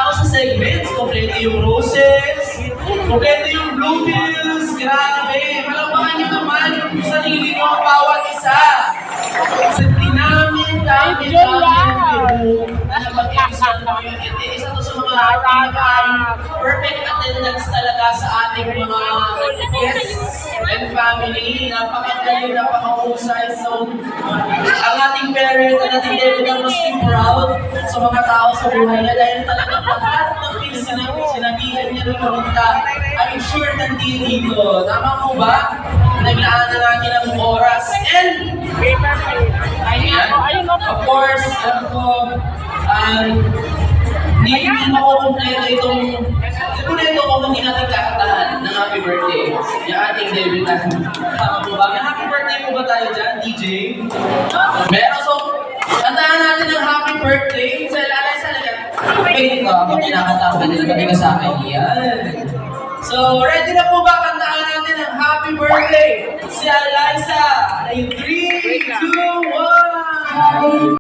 ako sa segments. Kompleto yung roses, kompleto yung blue pills. Grabe, malabakan nyo naman yung sarili nyo ang bawat isa. Kasi dinamin na napag-episode mo yun. Isa to sa mga perfect attendance talaga sa ating mga guests and family. Napakagaling, napakahusay. So, ang ating parents and ating David must be proud sa mga tao sa buhay niya dahil talagang lahat ng sinabihan niya ng pumunta, I'm sure nandito. Tama po ba? Naglaan na natin ang oras. And, ayan, of course, alam ko, hindi makukumpleto itong kumpleto kung hindi natin kakantahan ng happy birthday yung ating David natin. Tama po ba? May happy birthday po ba tayo dyan, DJ? Meron. So, kantahan natin ng happy birthday sa Eliza. Pwede ka, kung kinakanta ko nila, pwede ka sa akin. Yan. So, ready na po ba? Kantahan natin ng happy birthday si Eliza. 3, 2, 1!